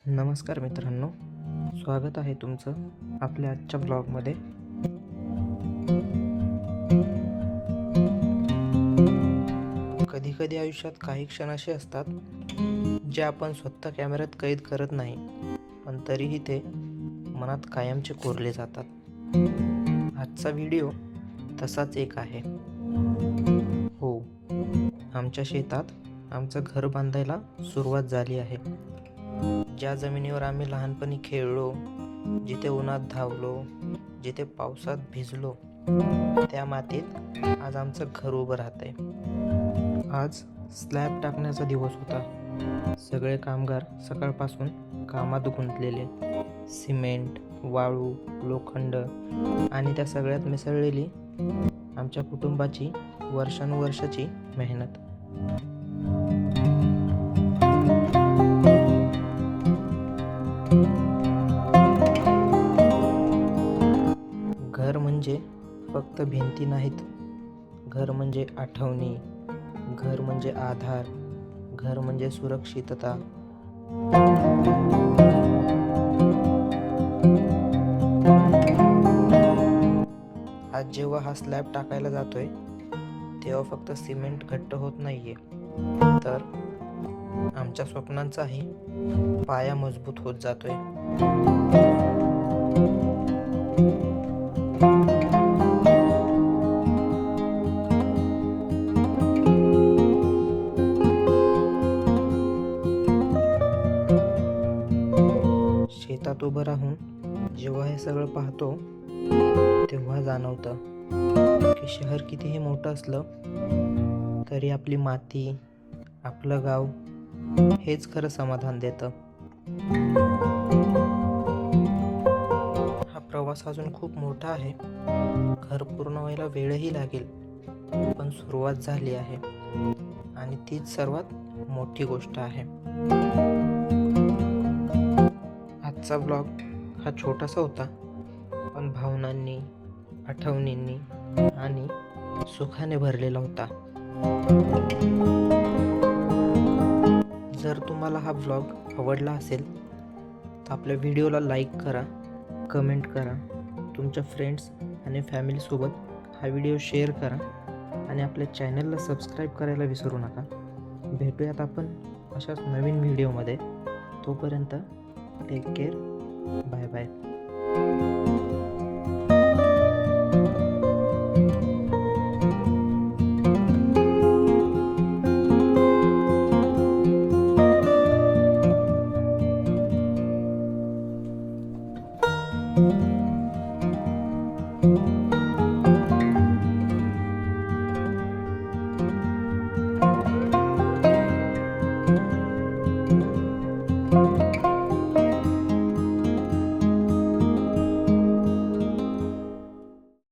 नमस्कार मित्रांनो, स्वागत आहे तुमचं आपल्या आजच्या ब्लॉगमध्ये. कधीकधी आयुष्यात काही क्षण असे असतात जे आपण स्वतः कॅमेऱ्यात कैद करत नाही, पण तरीही ते मनात कायमचे कोरले जातात. आजचा व्हिडिओ तसाच एक आहे. हो, आमच्या शेतात आमचं घर बांधायला सुरुवात झाली आहे. ज्या जमिनीवर आम्ही लहानपणी खेळलो, जिथे उन्हात धावलो, जिथे पावसात भिजलो, त्या मातीत आज आमचं घर उभं राहतंय. आज स्लॅब टाकण्याचा दिवस होता. सगळे कामगार सकाळपासून कामात गुंतलेले. सिमेंट, वाळू, लोखंड आणि त्या सगळ्यात मिसळलेली आमच्या कुटुंबाची वर्षानुवर्षाची मेहनत. घर म्हणजे फक्त भिंती नाहीत. घर म्हणजे आठवणी, घर म्हणजे आधार, घर म्हणजे सुरक्षितता. आज जेव्हा हा स्लॅब टाकायला जातोय, तेव्हा फक्त सिमेंट घट्ट होत नाहीये, तर आमच्या स्वप्नांचाही पाया मजबूत होत जातोय. शेतात उभं राहून जेव्हा हे सगळं पाहतो, तेव्हा जाणवतं की शहर कितीही मोठं असलं तरी आपली माती, आपलं गाव हेच खरं समाधान देतं. हा प्रवास अजून खूप मोठा आहे. घर पूर्ण व्हायला वेळही लागेल, पण सुरुवात झाली आहे आणि तीच सर्वात मोठी गोष्ट आहे. आजचा ब्लॉग हा छोटासा होता, पण भावनांनी, आठवणींनी आणि सुखाने भरलेला होता. जर तुम्हाला हा ब्लॉग आवडला असेल तर आपल्या व्हिडिओला लाईक करा, कमेंट करा, तुमच्या फ्रेंड्स आणि फॅमिलीसोबत हा व्हिडिओ शेअर करा आणि आपल्या चॅनलला सबस्क्राईब करायला विसरू नका. भेटूयात आपण अशाच नवीन व्हिडिओमध्ये. तोपर्यंत टेक केअर. Bye bye.